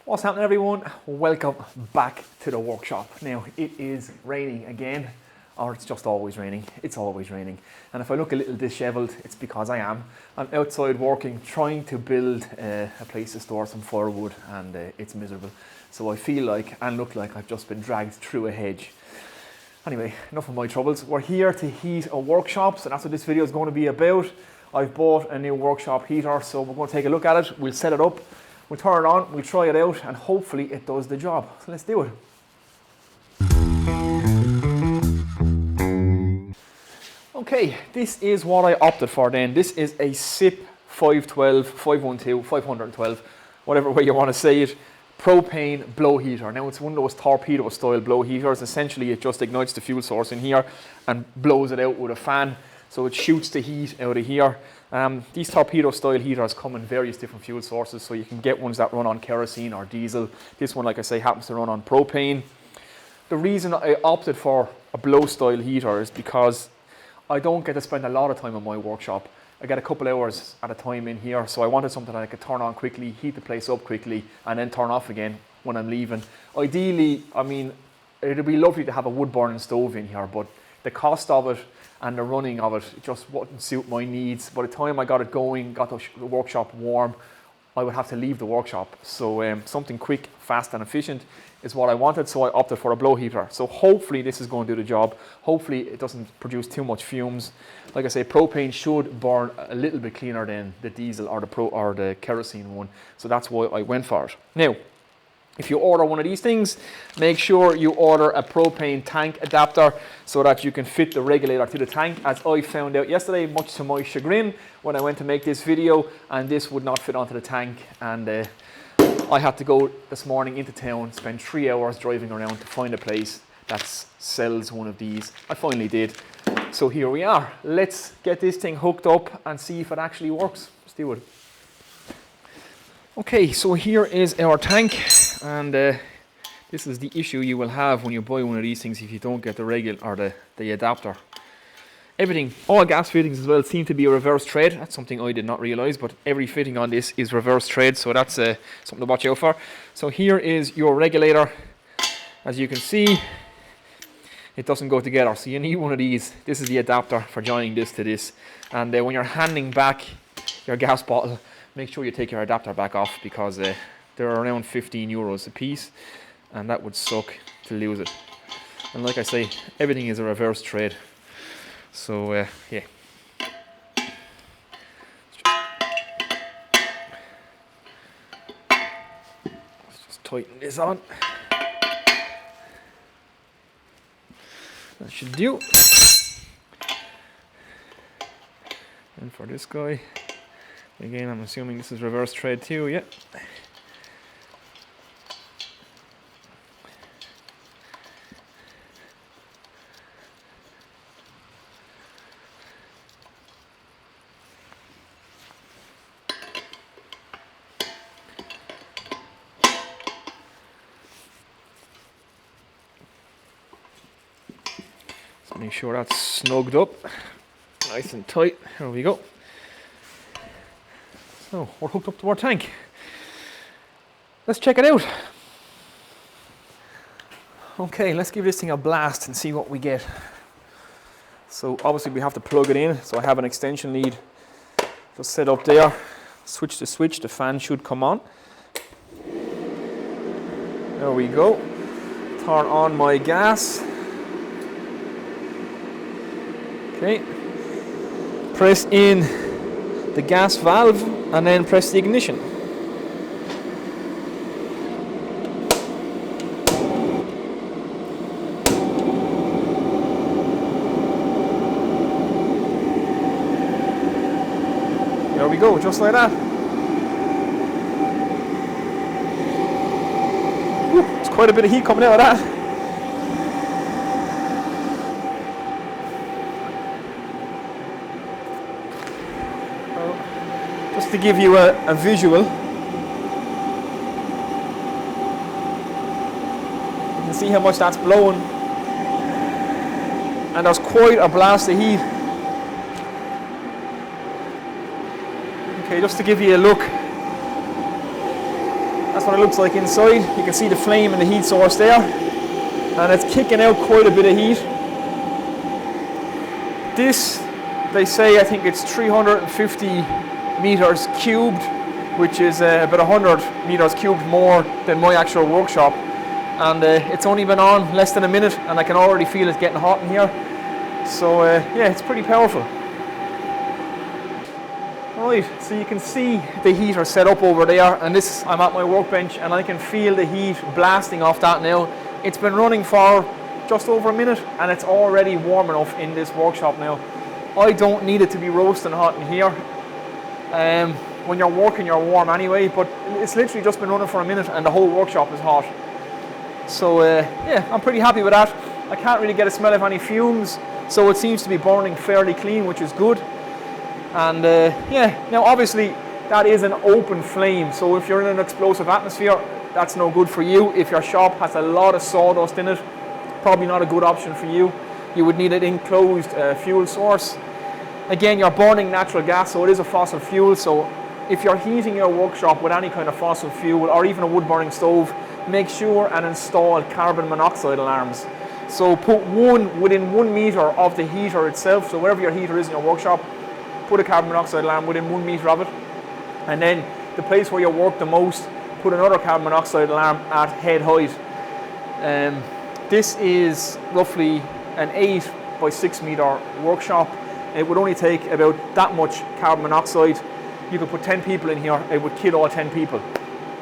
What's happening, everyone? Welcome back to the workshop. Now, it is raining again, or it's just always raining. It's always raining. And if I look a little disheveled, it's because I am. I'm outside working, trying to build a place to store some firewood, and it's miserable. So I feel like and look like I've just been dragged through a hedge. Anyway, enough of my troubles. We're here to heat a workshop, so that's what this video is going to be about. I've bought a new workshop heater, so we're going to take a look at it. We'll set it up. We'll turn it on, we'll try it out, and hopefully it does the job. So let's do it. Okay, this is what I opted for then. This is a SIP 512, 512, 512, whatever way you want to say it, propane blow heater. Now it's one of those torpedo style blow heaters. Essentially it just ignites the fuel source in here and blows it out with a fan. So it shoots the heat out of here. These torpedo style heaters come in various different fuel sources, so you can get ones that run on kerosene or diesel. This one, like I say, happens to run on propane. The reason I opted for a blow style heater is because I don't get to spend a lot of time in my workshop. I get a couple hours at a time in here, so I wanted something that I could turn on quickly, heat the place up quickly, and then turn off again when I'm leaving. Ideally, I mean, it'd be lovely to have a wood burning stove in here, but the cost of it and the running of it just wouldn't suit my needs. By the time I got it going, got the workshop warm, I would have to leave the workshop. So something quick, fast and efficient is what I wanted, so I opted for a blow heater. So hopefully this is going to do the job. Hopefully it doesn't produce too much fumes. Like I say, propane should burn a little bit cleaner than the diesel or the kerosene one. So that's why I went for it. Now, if you order one of these things, make sure you order a propane tank adapter so that you can fit the regulator to the tank, as I found out yesterday, much to my chagrin, when I went to make this video, and this would not fit onto the tank. And I had to go this morning into town, spend 3 hours driving around to find a place that sells one of these. I finally did. So here we are. Let's get this thing hooked up and see if it actually works. Let's do it. Okay, so here is our tank, and this is the issue you will have when you buy one of these things if you don't get the regular or the adapter. Everything, all gas fittings as well, seem to be a reverse thread. That's something I did not realise, but every fitting on this is reverse thread, so that's something to watch out for. So here is your regulator. As you can see, it doesn't go together, so you need one of these. This is the adapter for joining this to this, and when you're handing back your gas bottle, make sure you take your adapter back off, because they're around 15 euros a piece, and that would suck to lose it. And like I say, everything is a reverse thread. So yeah. Let's just tighten this on. That should do. And for this guy, again, I'm assuming this is reverse thread too, yeah. So make sure that's snugged up, nice and tight. There we go. So we're hooked up to our tank. Let's check it out. Okay, let's give this thing a blast and see what we get. So obviously we have to plug it in. So I have an extension lead just set up there. Switch the switch, the fan should come on. There we go. Turn on my gas. Okay. Press in the gas valve and then press the ignition. There we go, just like that. Whew, there's quite a bit of heat coming out of that. Just to give you a visual, you can see how much that's blowing, and there's quite a blast of heat. Okay, just to give you a look, that's That's what it looks like inside. You can see the flame and the heat source there, and it's kicking out quite a bit of heat. This, they say, I think it's 350 meters cubed, which is about 100 meters cubed more than my actual workshop. And it's only been on less than a minute, and I can already feel it getting hot in here. So yeah, it's pretty powerful. Right, so you can see the heater set up over there, and this, I'm at my workbench, and I can feel the heat blasting off that now. It's been running for just over a minute, and it's already warm enough in this workshop now. I don't need it to be roasting hot in here. When you're working, you're warm anyway, but it's literally just been running for a minute, and the whole workshop is hot. So yeah, I'm pretty happy with that. I can't really get a smell of any fumes, so it seems to be burning fairly clean, which is good. And yeah, now obviously that is an open flame, so if you're in an explosive atmosphere, that's no good for you. If your shop has a lot of sawdust in it, probably not a good option for you. You would need an enclosed fuel source. Again, you're burning natural gas, so it is a fossil fuel. So if you're heating your workshop with any kind of fossil fuel or even a wood burning stove, make sure and install carbon monoxide alarms. So put one within 1 meter of the heater itself. So wherever your heater is in your workshop, put a carbon monoxide alarm within 1 meter of it. And then the place where you work the most, put another carbon monoxide alarm at head height. This is roughly an 8 by 6 meter workshop. It would only take about that much carbon monoxide. You could put 10 people in here, it would kill all 10 people.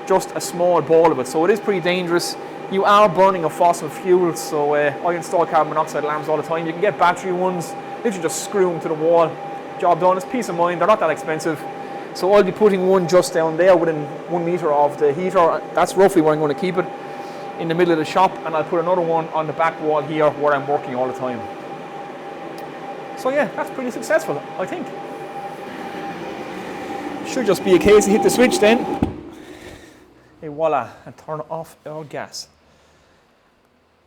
Just a small ball of it, so it is pretty dangerous. You are burning a fossil fuel, so I install carbon monoxide alarms all the time. You can get battery ones, literally just screw them to the wall. Job done. It's peace of mind, they're not that expensive. So I'll be putting one just down there within 1 meter of the heater. That's roughly where I'm going to keep it, in the middle of the shop, and I'll put another one on the back wall here where I'm working all the time. So yeah, that's pretty successful, I think. Should just be a case of hit the switch then. Hey, voila, and turn off our gas.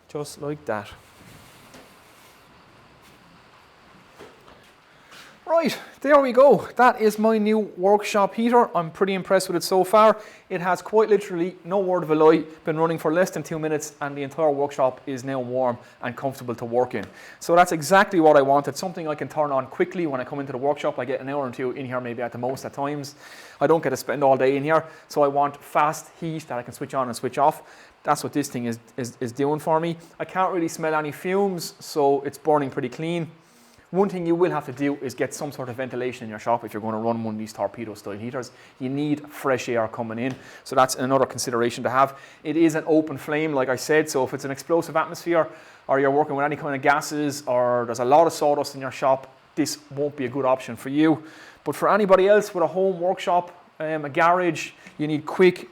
Just like that. Right, there we go. That is my new workshop heater. I'm pretty impressed with it so far. It has quite literally, no word of a lie, been running for less than 2 minutes, and the entire workshop is now warm and comfortable to work in. So that's exactly what I wanted, something I can turn on quickly when I come into the workshop. I get an hour or two in here maybe at the most at times. I don't get to spend all day in here, so I want fast heat that I can switch on and switch off. That's what this thing is doing for me. I can't really smell any fumes, so it's burning pretty clean. One thing you will have to do is get some sort of ventilation in your shop if you're going to run one of these torpedo style heaters. You need fresh air coming in, so that's another consideration to have. It is an open flame, like I said, so if it's an explosive atmosphere or you're working with any kind of gases or there's a lot of sawdust in your shop, this won't be a good option for you. But for anybody else with a home workshop, a garage, you need quick,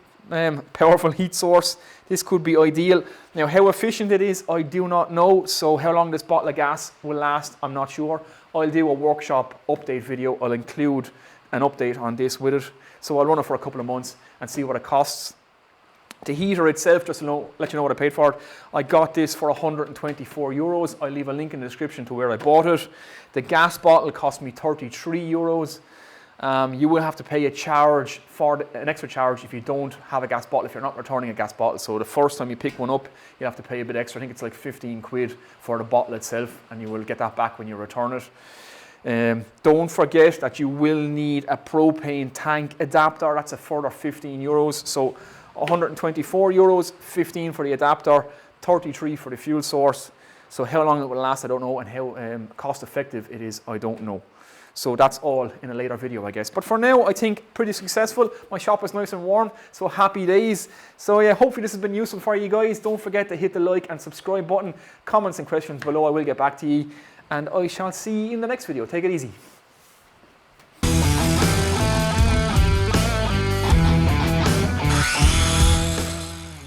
powerful heat source, this could be ideal. Now, how efficient it is, I do not know. So how long this bottle of gas will last, I'm not sure. I'll do a workshop update video. I'll include an update on this with it. So I'll run it for a couple of months and see what it costs. The heater itself, just to let you know what I paid for it, I got this for 124 euros. I'll leave a link in the description to where I bought it. The gas bottle cost me 33 euros. You will have to pay a charge for an extra charge if you don't have a gas bottle, if you're not returning a gas bottle. So the first time you pick one up, you have to pay a bit extra. I think it's like 15 quid for the bottle itself, and you will get that back when you return it. Don't forget that you will need a propane tank adapter. That's a further 15 euros. So 124 euros, 15 for the adapter, 33 for the fuel source. So how long it will last, I don't know, and how cost effective it is, I don't know. So that's all in a later video, I guess. But for now, I think pretty successful. My shop is nice and warm, so happy days. So yeah, hopefully this has been useful for you guys. Don't forget to hit the like and subscribe button. Comments and questions below, I will get back to you. And I shall see you in the next video. Take it easy.